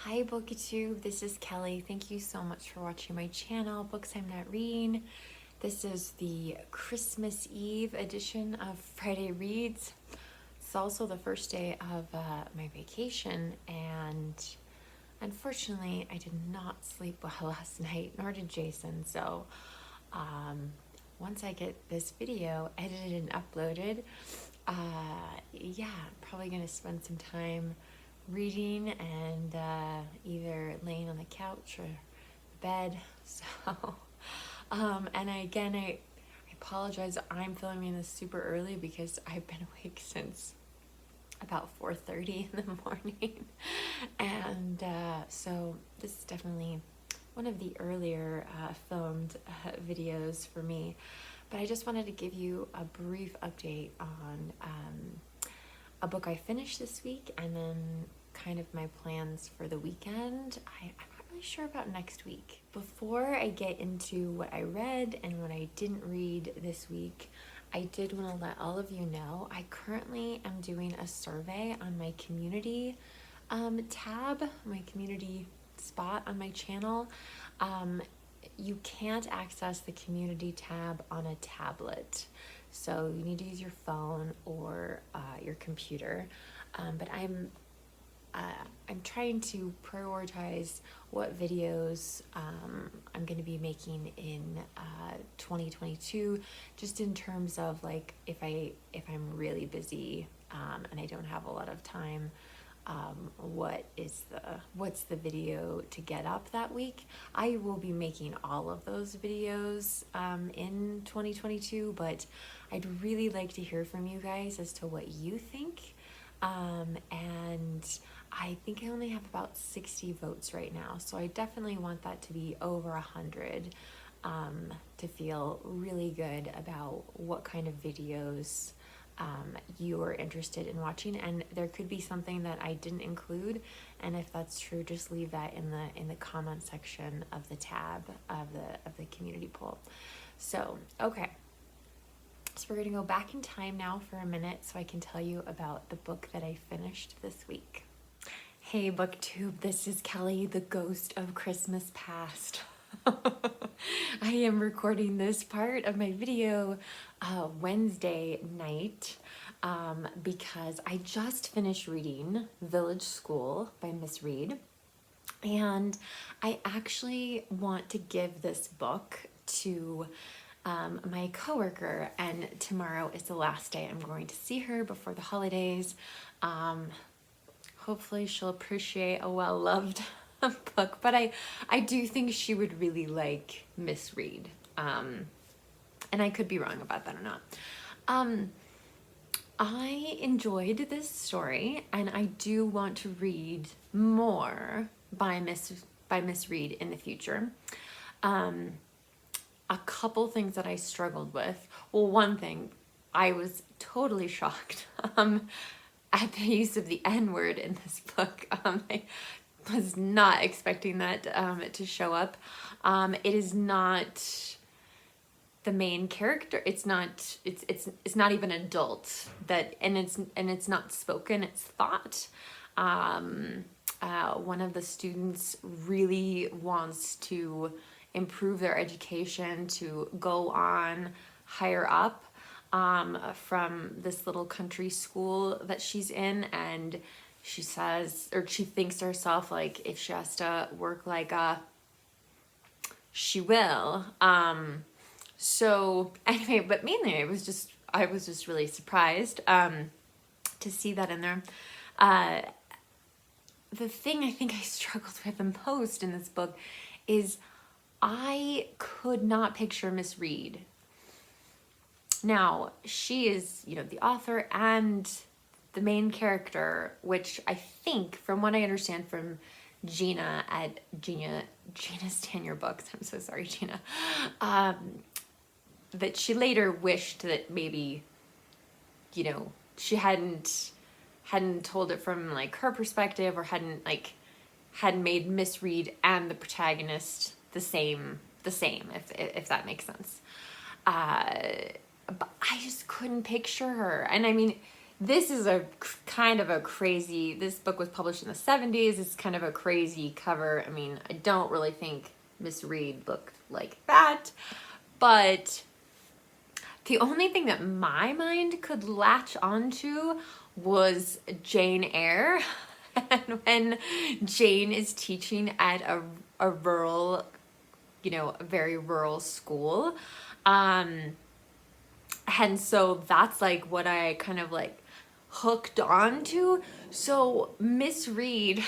Hi Booktube, this is Kelly. Thank you so much for watching my channel, Books I'm Not Reading. This is the Christmas Eve edition of Friday Reads. It's also the first day of my vacation, and unfortunately I did not sleep well last night, nor did Jason. So once I get this video edited and uploaded, yeah, I'm probably gonna spend some time reading and either laying on the couch or bed. So I apologize, I'm filming this super early because I've been awake since about 4:30 in the morning. And so this is definitely one of the earlier filmed videos for me, but I just wanted to give you a brief update on a book I finished this week, and then kind of my plans for the weekend. I'm not really sure about next week. Before I get into what I read and what I didn't read this week, I did want to let all of you know I currently am doing a survey on my community tab, my community spot on my channel. You can't access the community tab on a tablet, so you need to use your phone or your computer. But I'm trying to prioritize what videos I'm going to be making in 2022, just in terms of like if I'm really busy and I don't have a lot of time. What's the video to get up that week? I will be making all of those videos in 2022, but I'd really like to hear from you guys as to what you think. And I think I only have about 60 votes right now, so I definitely want that to be over 100 to feel really good about what kind of videos you are interested in watching. And there could be something that I didn't include, and if that's true, just leave that in the comment section of the tab of the community poll. So okay, so we're gonna go back in time now for a minute so I can tell you about the book that I finished this week. Hey Booktube, this is Kelly, the ghost of Christmas past. I am recording this part of my video Wednesday night because I just finished reading Village School by Miss Reed, and I actually want to give this book to my coworker, and tomorrow is the last day I'm going to see her before the holidays. Hopefully she'll appreciate a well-loved book, but I do think she would really like Miss Reed. And I could be wrong about that or not. I enjoyed this story, and I do want to read more by Miss Reed in the future. A couple things that I struggled with. Well, one thing, I was totally shocked at the use of the N-word in this book. I was not expecting that to show up. It is not the main character. It's not even adult, that and it's not spoken, it's thought. One of the students really wants to improve their education, to go on higher up from this little country school that she's in, and she says, or she thinks to herself, like, if she has to work like she will. So anyway, but mainly I was just really surprised to see that in there. The thing I think I struggled with the most in this book is I could not picture Miss Reed. Now, she is, the author and the main character, which I think, from what I understand from Gina at Gina's Tenure Books, I'm so sorry, Gina, that she later wished that maybe, she hadn't told it from like her perspective, or hadn't made Miss Reed and the protagonist the same, if that makes sense. But I just couldn't picture her. And I mean, this is a kind of a crazy, this book was published in the 70s. It's kind of a crazy cover. I mean, I don't really think Miss Read looked like that, but the only thing that my mind could latch onto was Jane Eyre. And when Jane is teaching at a rural, you know, a very rural school. And so that's like what I kind of like hooked onto. So Miss Read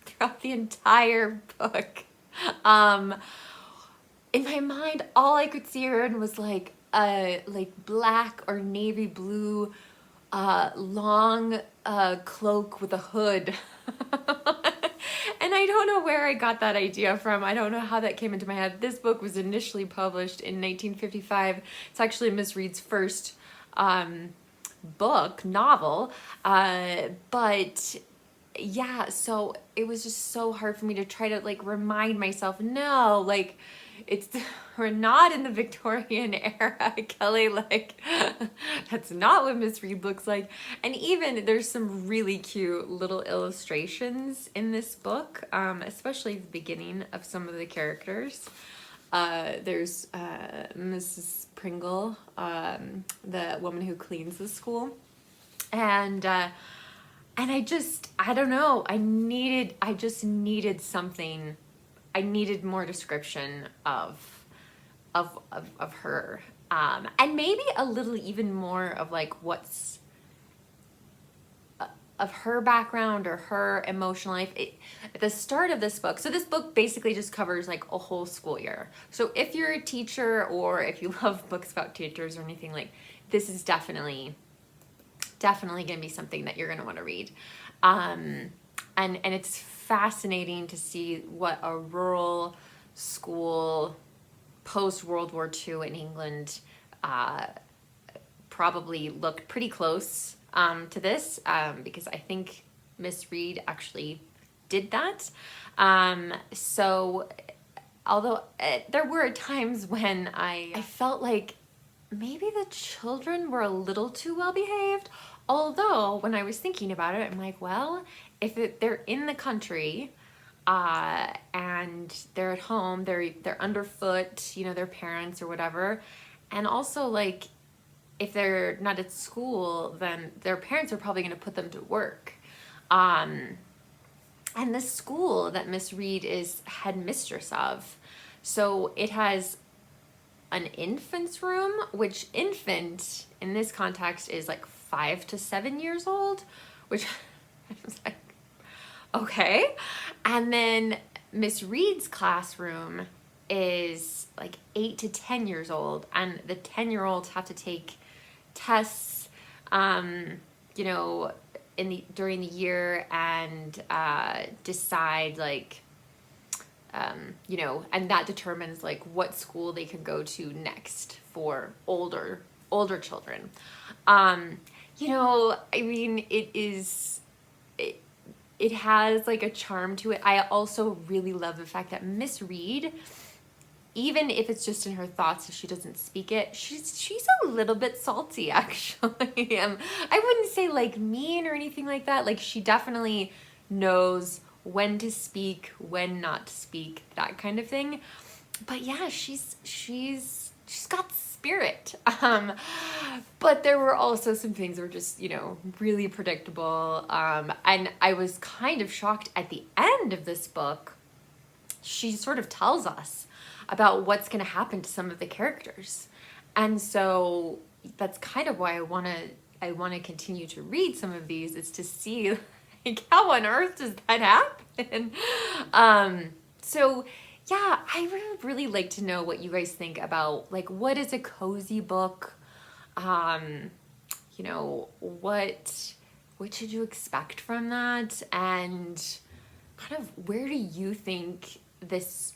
throughout the entire book, in my mind, all I could see her in was like a black or navy blue long cloak with a hood. And I don't know where I got that idea from. I don't know how that came into my head. This book was initially published in 1955. It's actually Miss Read's first novel. But yeah, so it was just so hard for me to try to like remind myself, no, like we're not in the Victorian era, Kelly, like that's not what Miss Read looks like. And even there's some really cute little illustrations in this book, especially the beginning of some of the characters. There's Mrs. Pringle, the woman who cleans the school, and I don't know, I just needed something. I needed more description of her, and maybe a little even more of like what's of her background or her emotional life. At the start of this book, so this book basically just covers like a whole school year. So if you're a teacher or if you love books about teachers or anything, like this is definitely going to be something that you're going to want to read. And it's fascinating to see what a rural school post World War II in England probably looked pretty close to this, because I think Miss Read actually did that. So although there were times when I felt like maybe the children were a little too well behaved. Although when I was thinking about it, I'm like, well, if they're in the country and they're at home, they're underfoot, you know, their parents or whatever. And also like if they're not at school, then their parents are probably going to put them to work. And the school that Miss Read is headmistress of, so it has an infant's room, which infant in this context is like 5 to 7 years old, which I was like, okay. And then Miss Read's classroom is like 8 to 10 years old, and the 10-year-olds have to take tests, you know, during the year and decide like, you know, and that determines like what school they can go to next for older children. You know, I mean, it has like a charm to it. I also really love the fact that Miss Read, even if it's just in her thoughts, if she doesn't speak it, she's a little bit salty, actually. I wouldn't say like mean or anything like that. Like she definitely knows when to speak, when not to speak, that kind of thing. But yeah, she's got spirit. But there were also some things that were just, you know, really predictable. And I was kind of shocked at the end of this book. She sort of tells us about what's going to happen to some of the characters. And so that's kind of why I want to continue to read some of these, is to see like how on earth does that happen? So yeah, I would really like to know what you guys think about like what is a cozy book? You know, what should you expect from that? And kind of where do you think this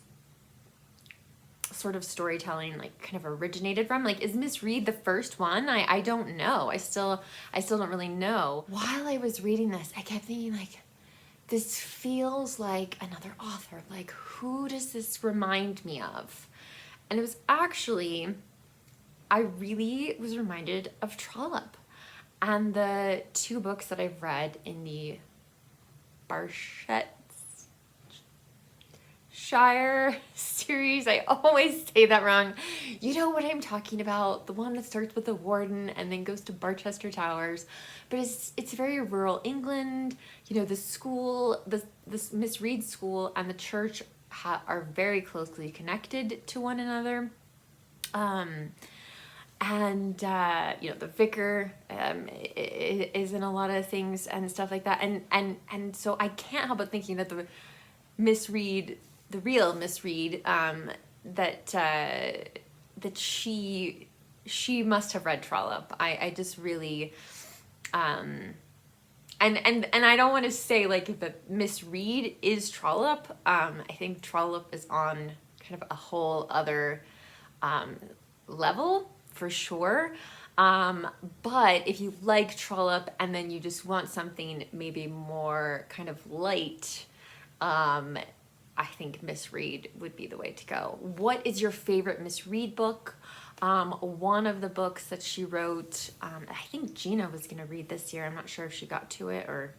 sort of storytelling like kind of originated from? Like, is Miss Read the first one? I don't know. I still don't really know. While I was reading this, I kept thinking like, this feels like another author. Like, who does this remind me of? And it was actually, I really was reminded of Trollope. And the two books that I've read in the Barshets Shire series, I always say that wrong. You know what I'm talking about, the one that starts with the warden and then goes to Barchester Towers. But it's very rural England. You know, the school, this Miss Reed school and the church are very closely connected to one another. And you know, the vicar is in a lot of things and stuff like that. And so I can't help but thinking that the Miss Reed, the real Miss Reed, that she must have read Trollope. I just really, and I don't want to say like that Miss Reed is Trollope. I think Trollope is on kind of a whole other level for sure. But if you like Trollope and then you just want something maybe more kind of light, I think Miss Reed would be the way to go. What is your favorite Miss Reed book? One of the books that she wrote, I think Gina was going to read this year. I'm not sure if she got to it or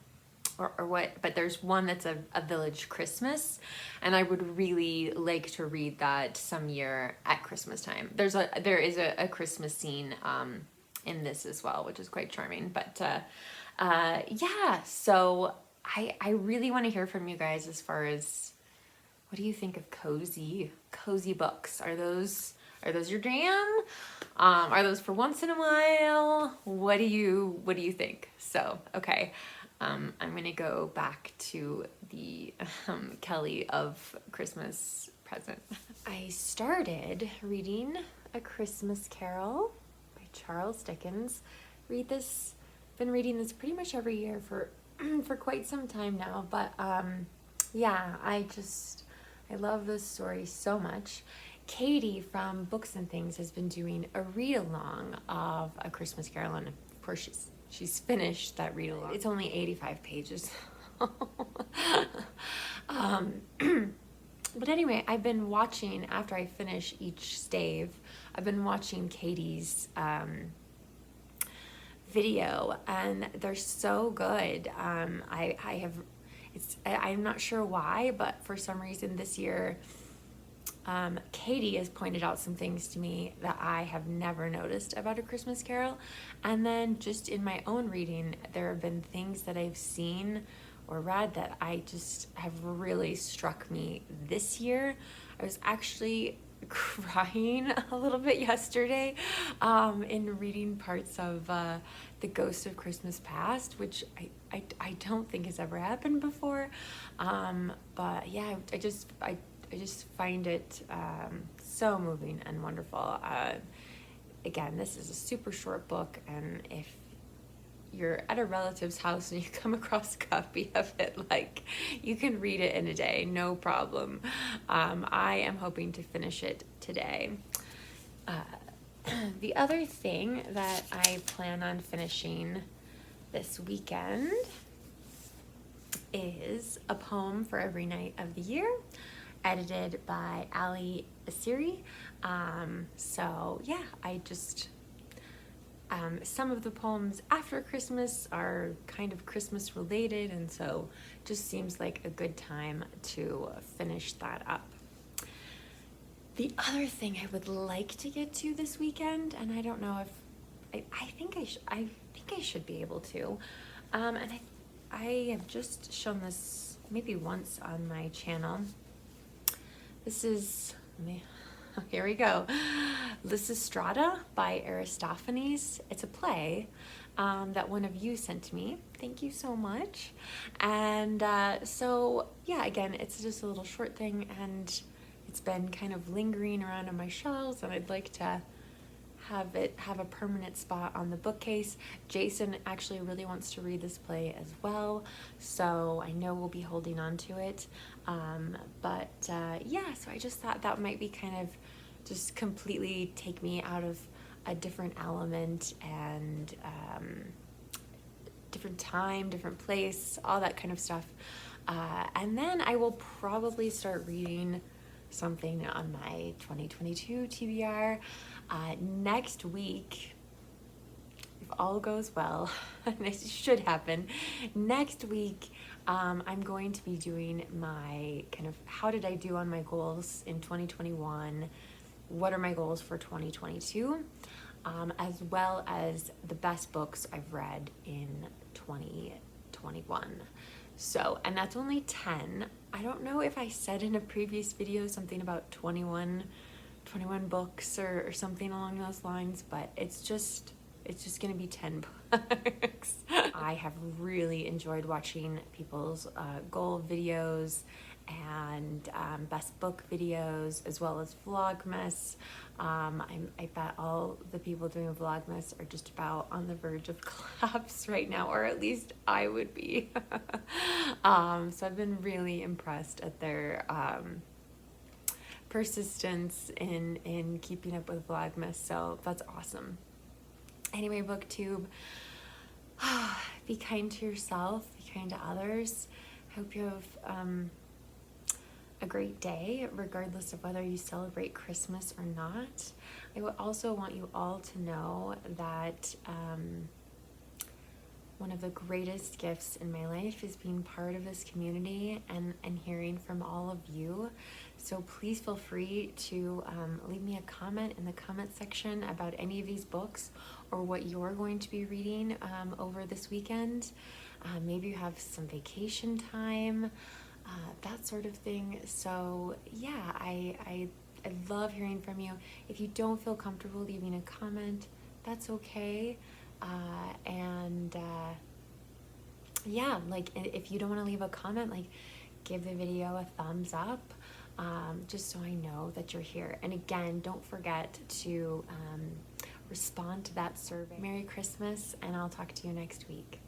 what, but there's one that's a Village Christmas, and I would really like to read that some year at Christmas time. There is a Christmas scene in this as well, which is quite charming. But yeah, so I really want to hear from you guys as far as, what do you think of cozy books? Are those your jam? Are those for once in a while? What do you think? So, okay. I'm going to go back to the Kelly of Christmas Present. I started reading A Christmas Carol by Charles Dickens. Been reading this pretty much every year for quite some time now. But yeah, I love this story so much. Katie from Books and Things has been doing a read-along of A Christmas Carol, and of course she's finished that read-along. It's only 85 pages. But anyway, I've been watching, after I finish each stave, I've been watching Katie's video, and they're so good. I'm not sure why, but for some reason this year, Katie has pointed out some things to me that I have never noticed about A Christmas Carol. And then just in my own reading, there have been things that I've seen or read that I just have really struck me this year. I was actually crying a little bit yesterday in reading parts of The Ghost of Christmas Past, which I don't think has ever happened before. But yeah, I just find it so moving and wonderful. Again, this is a super short book, and if you're at a relative's house and you come across a copy of it, like, you can read it in a day, no problem. I am hoping to finish it today. The other thing that I plan on finishing this weekend is A Poem for Every Night of the Year, edited by Allie, Esiri. So yeah, some of the poems after Christmas are kind of Christmas related, and so just seems like a good time to finish that up. The other thing I would like to get to this weekend, and I don't know if I think I should be able to, and I have just shown this maybe once on my channel. This is, here we go, Lysistrata by Aristophanes. It's a play that one of you sent to me. Thank you so much. And so yeah, again, it's just a little short thing, and it's been kind of lingering around on my shelves, and I'd like to have a permanent spot on the bookcase. Jason actually really wants to read this play as well, so I know we'll be holding on to it. But yeah, so I just thought that might be kind of just completely take me out of a different element and different time, different place, all that kind of stuff. And then I will probably start reading something on my 2022 TBR. Next week, we've all goes well, and it should happen, next week I'm going to be doing my kind of how did I do on my goals in 2021, what are my goals for 2022, as well as the best books I've read in 2021. So, and that's only 10. I don't know if I said in a previous video something about 21 books or something along those lines, but it's just gonna be 10 books. I have really enjoyed watching people's goal videos and best book videos, as well as Vlogmas. I bet all the people doing Vlogmas are just about on the verge of collapse right now, or at least I would be. So I've been really impressed at their persistence in keeping up with Vlogmas, so that's awesome. Anyway, Booktube, be kind to yourself, be kind to others. Hope you have a great day, regardless of whether you celebrate Christmas or not. I would also want you all to know that one of the greatest gifts in my life is being part of this community and hearing from all of you. So please feel free to leave me a comment in the comment section about any of these books or what you're going to be reading over this weekend. Maybe you have some vacation time, that sort of thing. So yeah, I love hearing from you. If you don't feel comfortable leaving a comment, that's okay. Yeah, like if you don't want to leave a comment, like give the video a thumbs up, just so I know that you're here. And again, don't forget to respond to that survey. Merry Christmas, and I'll talk to you next week.